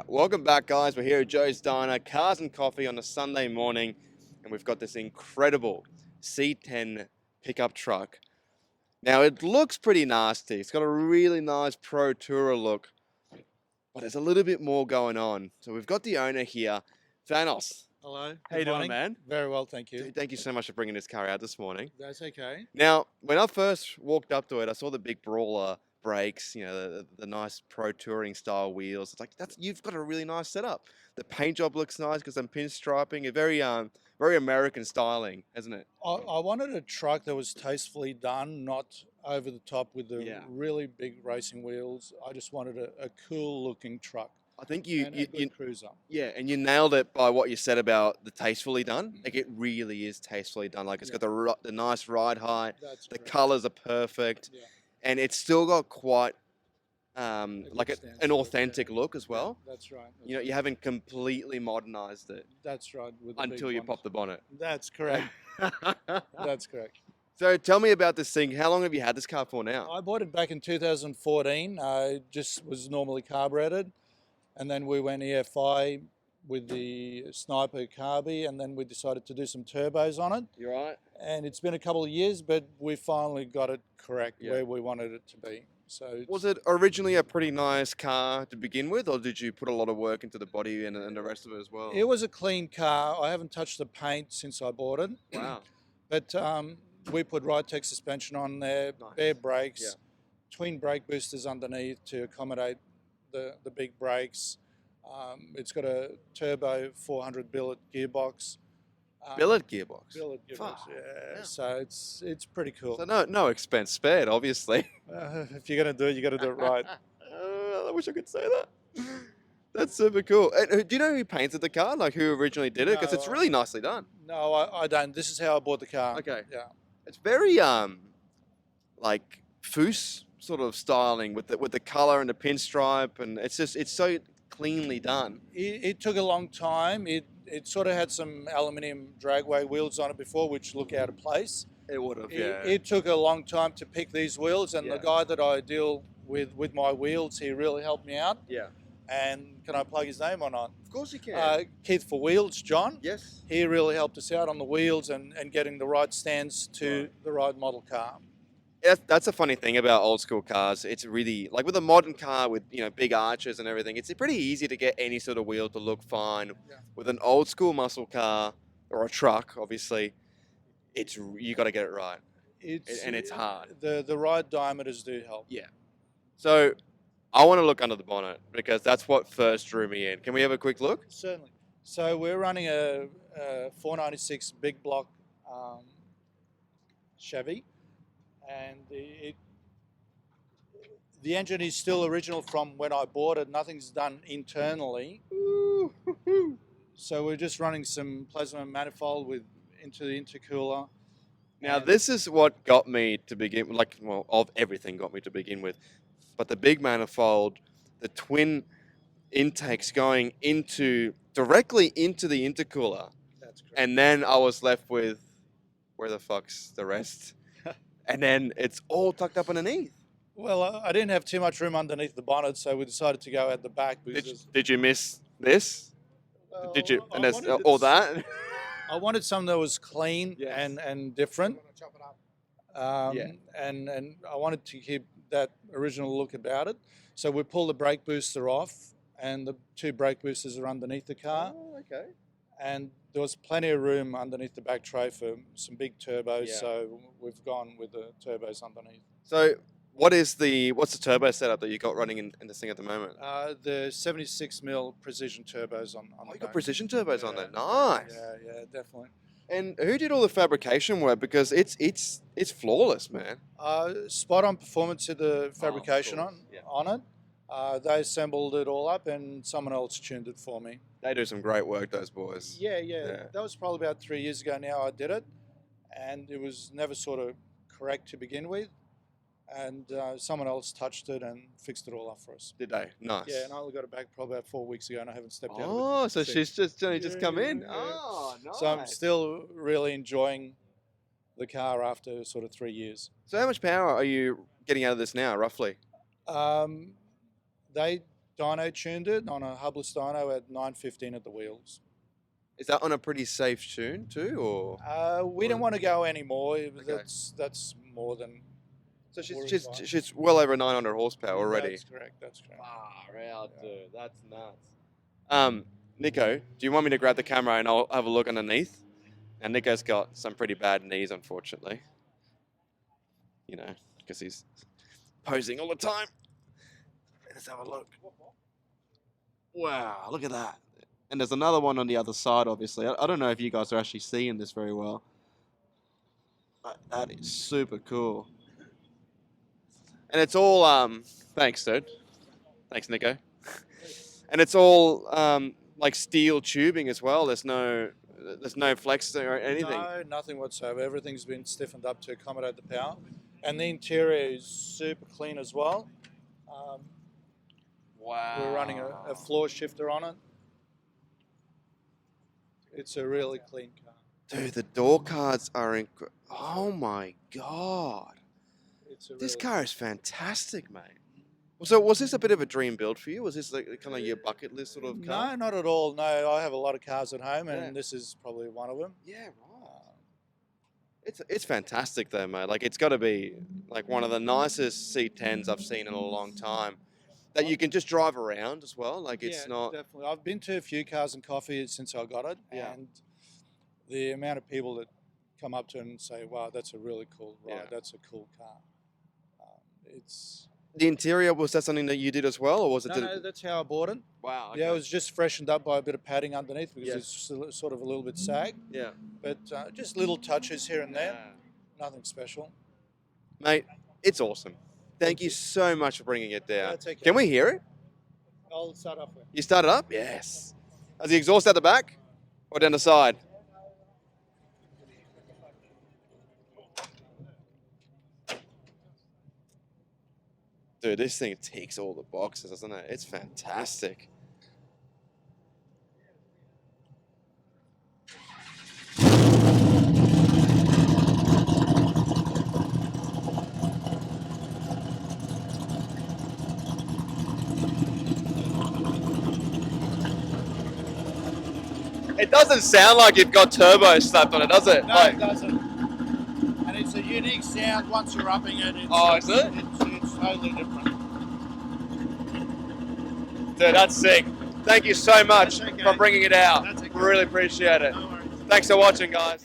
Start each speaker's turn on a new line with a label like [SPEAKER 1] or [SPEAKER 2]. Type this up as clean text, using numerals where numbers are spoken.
[SPEAKER 1] Welcome back, guys. We're here at Joe's Diner, Cars and Coffee on a Sunday morning, and we've got this incredible C10 pickup truck. Now, it looks pretty nasty. It's got a really nice Pro Tourer look, but there's a little bit more going on. So we've got the owner here, Thanos.
[SPEAKER 2] Hello.
[SPEAKER 1] How you
[SPEAKER 2] Good
[SPEAKER 1] doing,
[SPEAKER 2] morning.
[SPEAKER 1] man?
[SPEAKER 2] Very well, thank you.
[SPEAKER 1] Dude, thank you so much for bringing this car out this morning.
[SPEAKER 2] That's okay.
[SPEAKER 1] Now, when I first walked up to it, I saw the big brawler brakes, the nice pro touring style wheels. It's like you've got a really nice setup. The paint job looks nice because I'm pinstriping. A very American styling, isn't it?
[SPEAKER 2] I wanted a truck that was tastefully done, not over the top with the
[SPEAKER 1] Yeah.
[SPEAKER 2] really big racing wheels. I just wanted a cool looking truck
[SPEAKER 1] I think
[SPEAKER 2] and a good cruiser.
[SPEAKER 1] yeah, and you nailed it by what you said about the tastefully done. Like it really is tastefully done. Like it's got the nice ride height.
[SPEAKER 2] That's
[SPEAKER 1] The
[SPEAKER 2] correct.
[SPEAKER 1] colors are perfect,
[SPEAKER 2] Yeah.
[SPEAKER 1] and it's still got quite
[SPEAKER 2] It
[SPEAKER 1] like
[SPEAKER 2] looks
[SPEAKER 1] an
[SPEAKER 2] yeah.
[SPEAKER 1] authentic look as well.
[SPEAKER 2] Yeah, that's right.
[SPEAKER 1] You haven't completely modernized it
[SPEAKER 2] That's right. With the
[SPEAKER 1] until
[SPEAKER 2] big
[SPEAKER 1] you
[SPEAKER 2] ones.
[SPEAKER 1] pop the bonnet.
[SPEAKER 2] That's correct. That's correct.
[SPEAKER 1] So tell me about this thing. How long have you had this car for now?
[SPEAKER 2] I bought it back in 2014. It just was normally carbureted, and then we went EFI with the Sniper carby, and then we decided to do some turbos on it.
[SPEAKER 1] You right?
[SPEAKER 2] And it's been a couple of years, but we finally got it correct
[SPEAKER 1] Yeah.
[SPEAKER 2] where we wanted it to be. So
[SPEAKER 1] Was it originally a pretty nice car to begin with, or did you put a lot of work into the body and the rest of it as well?
[SPEAKER 2] it was a clean car. I haven't touched the paint since I bought it,
[SPEAKER 1] Wow.
[SPEAKER 2] but we put Ride-Tech suspension on there,
[SPEAKER 1] Nice.
[SPEAKER 2] bare brakes,
[SPEAKER 1] Yeah.
[SPEAKER 2] twin brake boosters underneath to accommodate the big brakes. It's got a turbo 400 billet gearbox.
[SPEAKER 1] Billet gearbox.
[SPEAKER 2] Billet gearbox,
[SPEAKER 1] Fuck.
[SPEAKER 2] yeah.
[SPEAKER 1] Yeah.
[SPEAKER 2] So it's pretty cool.
[SPEAKER 1] So no expense spared, obviously.
[SPEAKER 2] If you're gonna do it, you got to do it right.
[SPEAKER 1] I wish I could say that. That's super cool. And do you know who painted the car? Like who originally did it? Because it's
[SPEAKER 2] No,
[SPEAKER 1] really nicely done.
[SPEAKER 2] No, I don't. This is how I bought the car.
[SPEAKER 1] Okay.
[SPEAKER 2] Yeah.
[SPEAKER 1] It's very like Foose sort of styling with the color and the pinstripe, and it's so cleanly done.
[SPEAKER 2] It took a long time. It sort of had some aluminium dragway wheels on it before, which look out of place.
[SPEAKER 1] It would have,
[SPEAKER 2] It took a long time to pick these wheels, and
[SPEAKER 1] Yeah.
[SPEAKER 2] the guy that I deal with my wheels, he really helped me out.
[SPEAKER 1] Yeah.
[SPEAKER 2] And can I plug his name or not?
[SPEAKER 1] Of course you can.
[SPEAKER 2] Keith for Wheels, John.
[SPEAKER 1] Yes.
[SPEAKER 2] He really helped us out on the wheels and getting the right stands to
[SPEAKER 1] Right.
[SPEAKER 2] the right model car.
[SPEAKER 1] That's a funny thing about old school cars. It's really like with a modern car with big arches and everything. It's pretty easy to get any sort of wheel to look fine.
[SPEAKER 2] Yeah.
[SPEAKER 1] With an old school muscle car or a truck, obviously, you got to get it right. And it's hard.
[SPEAKER 2] The right diameters do help.
[SPEAKER 1] Yeah. So I want to look under the bonnet because that's what first drew me in. Can we have a quick look?
[SPEAKER 2] Certainly. So we're running a 496 big block Chevy, and the engine is still original from when I bought it. Nothing's done internally. So we're just running some plasma manifold into the intercooler.
[SPEAKER 1] Now,
[SPEAKER 2] And-
[SPEAKER 1] this is what got me to begin, of everything got me to begin with. But the big manifold, the twin intakes going directly into the intercooler.
[SPEAKER 2] That's correct.
[SPEAKER 1] And then I was left with, where the fuck's the rest? And then it's all tucked up underneath.
[SPEAKER 2] Well, I didn't have too much room underneath the bonnet, so we decided to go at the back because
[SPEAKER 1] Did you miss this? Did you?
[SPEAKER 2] I
[SPEAKER 1] And there's
[SPEAKER 2] wanted
[SPEAKER 1] all
[SPEAKER 2] it-
[SPEAKER 1] that?
[SPEAKER 2] I wanted something that was clean
[SPEAKER 1] Yes.
[SPEAKER 2] and different.
[SPEAKER 1] Yeah.
[SPEAKER 2] And I wanted to keep that original look about it. So we pulled the brake booster off, and the two brake boosters are underneath the car.
[SPEAKER 1] Oh, okay.
[SPEAKER 2] And there was plenty of room underneath the back tray for some big turbos.
[SPEAKER 1] Yeah.
[SPEAKER 2] So we've gone with the turbos underneath.
[SPEAKER 1] So what's the turbo setup that you got running in this thing at the moment?
[SPEAKER 2] The 76 mil precision turbos on
[SPEAKER 1] Oh,
[SPEAKER 2] the
[SPEAKER 1] you got
[SPEAKER 2] back.
[SPEAKER 1] precision turbos on there.
[SPEAKER 2] Yeah,
[SPEAKER 1] Nice.
[SPEAKER 2] Yeah, definitely.
[SPEAKER 1] And who did all the fabrication work? Because it's flawless, man.
[SPEAKER 2] Spot on performance of the fabrication
[SPEAKER 1] course, yeah.
[SPEAKER 2] on it. They assembled it all up, and someone else tuned it for me.
[SPEAKER 1] They do some great work, those boys.
[SPEAKER 2] Yeah.
[SPEAKER 1] Yeah.
[SPEAKER 2] That was probably about 3 years ago now I did it, and it was never sort of correct to begin with. And someone else touched it and fixed it all up for us.
[SPEAKER 1] Did they? Nice.
[SPEAKER 2] Yeah, and I only got it back probably about 4 weeks ago, and I haven't stepped out of it.
[SPEAKER 1] Oh, so
[SPEAKER 2] since.
[SPEAKER 1] she's just only just come in.
[SPEAKER 2] Yeah.
[SPEAKER 1] Oh, nice.
[SPEAKER 2] So I'm still really enjoying the car after sort of 3 years.
[SPEAKER 1] So how much power are you getting out of this now, roughly?
[SPEAKER 2] They dyno tuned it on a hubless dyno at 915 at the wheels.
[SPEAKER 1] Is that on a pretty safe tune too, or?
[SPEAKER 2] We don't want to go any more.
[SPEAKER 1] Okay.
[SPEAKER 2] That's more than.
[SPEAKER 1] So
[SPEAKER 2] Or
[SPEAKER 1] she's well over 900 horsepower already.
[SPEAKER 2] That's correct. That's correct.
[SPEAKER 1] Far out, dude. That's nuts. Nico, do you want me to grab the camera and I'll have a look underneath? And Nico's got some pretty bad knees, unfortunately. You know, because he's posing all the time. Let's have a look. Wow, look at that. And there's another one on the other side, obviously. I don't know if you guys are actually seeing this very well. But that is super cool. And it's all, thanks, dude. Thanks, Nico. And it's all like steel tubing as well. There's no flex or anything.
[SPEAKER 2] No, nothing whatsoever. Everything's been stiffened up to accommodate the power. And the interior is super clean as well.
[SPEAKER 1] Wow.
[SPEAKER 2] We're running a floor shifter on it. It's a really clean car.
[SPEAKER 1] Dude, the door cards are oh my God. This
[SPEAKER 2] Really
[SPEAKER 1] car is fantastic, mate. So was this a bit of a dream build for you? Was this like kind of your bucket list sort of car?
[SPEAKER 2] No, not at all. No, I have a lot of cars at home, and
[SPEAKER 1] Yeah.
[SPEAKER 2] this is probably one of them.
[SPEAKER 1] Yeah, right. It's fantastic though, mate. Like it's got to be like one of the nicest C10s I've seen in a long time. That you can just drive around as well. Like it's not.
[SPEAKER 2] Definitely. I've been to a few Cars and Coffee since I got it,
[SPEAKER 1] Yeah.
[SPEAKER 2] and the amount of people that come up to it and say, "Wow, that's a really cool ride.
[SPEAKER 1] Yeah.
[SPEAKER 2] That's a cool car." It's
[SPEAKER 1] The interior, was that something that you did as well, or was it?
[SPEAKER 2] no, that's how I bought it.
[SPEAKER 1] Wow.
[SPEAKER 2] Yeah, it was just freshened up by a bit of padding underneath because
[SPEAKER 1] Yeah.
[SPEAKER 2] it's sort of a little bit sag,
[SPEAKER 1] Yeah.
[SPEAKER 2] but just little touches here and there. Nothing special.
[SPEAKER 1] Mate, it's awesome. Thank you so much for bringing it down.
[SPEAKER 2] That's okay.
[SPEAKER 1] Can we hear it?
[SPEAKER 2] I'll start off with.
[SPEAKER 1] You start it up? Yes. Has the exhaust at the back or down the side? Dude, this thing ticks all the boxes, doesn't it? It's fantastic. It doesn't sound like you've got turbo slapped on it, does it?
[SPEAKER 2] No, it doesn't. And it's a unique sound once you're upping it.
[SPEAKER 1] Is it?
[SPEAKER 2] It's totally different.
[SPEAKER 1] Dude, that's sick. Thank you so much
[SPEAKER 2] That's okay.
[SPEAKER 1] for bringing it out.
[SPEAKER 2] That's okay.
[SPEAKER 1] We really appreciate it.
[SPEAKER 2] No worries.
[SPEAKER 1] Thanks for watching, guys.